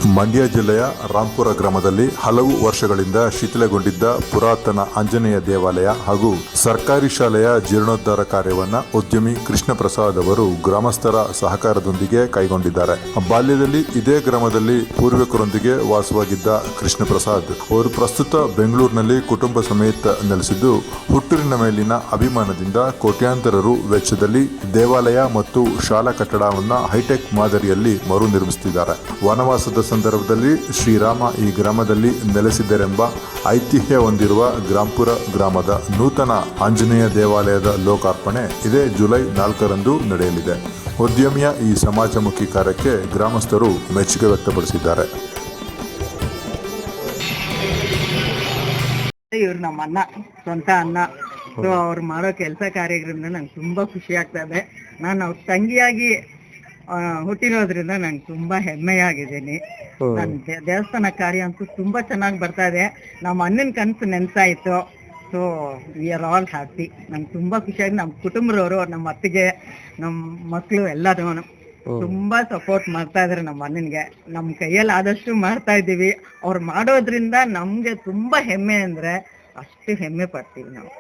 ಮಂಡ್ಯ ಜಿಲ್ಲೆಯ ರಾಂಪುರ ಗ್ರಾಮದಲ್ಲಿ ಹಲವು ವರ್ಷಗಳಿಂದ ಶಿಥಿಲಗೊಂಡಿದ್ದ ಪುರಾತನ ಆಂಜನೇಯ ದೇವಾಲಯ ಹಾಗೂ ಸರ್ಕಾರಿ ಶಾಲೆಯ ಜೀರ್ಣೋದ್ಧಾರ ಕಾರ್ಯವನ್ನ ಉದ್ಯಮಿ ಕೃಷ್ಣ ಪ್ರಸಾದ್ ಅವರು ಗ್ರಾಮಸ್ಥರ ಸಹಕಾರದೊಂದಿಗೆ ಕೈಗೊಂಡಿದ್ದಾರೆ. ಬಾಲ್ಯದಲ್ಲಿ ಇದೇ ಗ್ರಾಮದಲ್ಲಿ ಪೂರ್ವಿಕರೊಂದಿಗೆ ವಾಸವಾಗಿದ್ದ ಕೃಷ್ಣ ಪ್ರಸಾದ್ ಅವರು ಪ್ರಸ್ತುತ ಬೆಂಗಳೂರಿನಲ್ಲಿ ಕುಟುಂಬ ಸಮೇತ ನೆಲೆಸಿದ್ದು, ಹುಟ್ಟೂರಿನ ಮೇಲಿನ ಅಭಿಮಾನದಿಂದ ಕೋಟ್ಯಾಂತರ ರು ವೆಚ್ಚದಲ್ಲಿ ದೇವಾಲಯ ಮತ್ತು ಶಾಲಾ ಕಟ್ಟಡವನ್ನ ಹೈಟೆಕ್ ಮಾದರಿಯಲ್ಲಿ ಮರು ನಿರ್ಮಿಸುತ್ತಿದ್ದಾರೆ. ವನವಾಸದ ಸಂದರ್ಭದಲ್ಲಿ ಶ್ರೀರಾಮ ಈ ಗ್ರಾಮದಲ್ಲಿ ನೆಲೆಸಿದ್ದರೆಂಬ ಐತಿಹ್ಯ ಹೊಂದಿರುವ ರಾಂಪುರ ಗ್ರಾಮದ ನೂತನ ಆಂಜನೇಯ ದೇವಾಲಯದ ಲೋಕಾರ್ಪಣೆ ಇದೇ ಜುಲೈ 4ರಂದು ನಡೆಯಲಿದೆ. ಉದ್ಯಮಿಯ ಈ ಸಮಾಜಮುಖಿ ಕಾರ್ಯಕ್ಕೆ ಗ್ರಾಮಸ್ಥರು ಮೆಚ್ಚುಗೆ ವ್ಯಕ್ತಪಡಿಸಿದ್ದಾರೆ. ಇವ್ರು ನಮ್ಮ ಅಣ್ಣ, ಸ್ವಂತ ಅಣ್ಣ. ಸೊ ಅವ್ರು ಮಾಡೋ ಕೆಲಸ ಕಾರ್ಯಗಳಿಂದ ನಂಗೆ ತುಂಬಾ ಖುಷಿ ಆಗ್ತಾ ಇದೆ. ನಾನು ಅವ್ರ ತಂಗಿಯಾಗಿ ಹುಟ್ಟಿರೋದ್ರಿಂದ ನಂಗೆ ತುಂಬಾ ಹೆಮ್ಮೆಯಾಗಿದ್ದೀನಿ. ನನ್ ದೇವಸ್ಥಾನ ಕಾರ್ಯ ಅಂತೂ ತುಂಬಾ ಚೆನ್ನಾಗಿ ಬರ್ತಾ ಇದೆ. ನಮ್ಮ ಅಣ್ಣನ ಕನಸು ನೆನ್ಸಾಯ್ತು. So we are all happy. ನಂಗೆ ತುಂಬಾ ಖುಷಿಯಾಗಿ ನಮ್ಮ ಕುಟುಂಬದವರು, ನಮ್ಮ ಅತ್ತಿಗೆ, ನಮ್ಮ ಮಕ್ಕಳು ಎಲ್ಲರೂ ತುಂಬಾ ಸಪೋರ್ಟ್ ಮಾಡ್ತಾ ಇದಾರೆ ನಮ್ಮ ಅಣ್ಣನಿಗೆ. ನಮ್ಮ ಕೈಯಲ್ಲಿ ಆದಷ್ಟು ಮಾಡ್ತಾ ಇದ್ದೀವಿ. ಅವ್ರು ಮಾಡೋದ್ರಿಂದ ನಮ್ಗೆ ತುಂಬಾ ಹೆಮ್ಮೆ ಅಂದ್ರೆ ಅಷ್ಟು ಹೆಮ್ಮೆ ಪಡ್ತೀವಿ ನಾವು.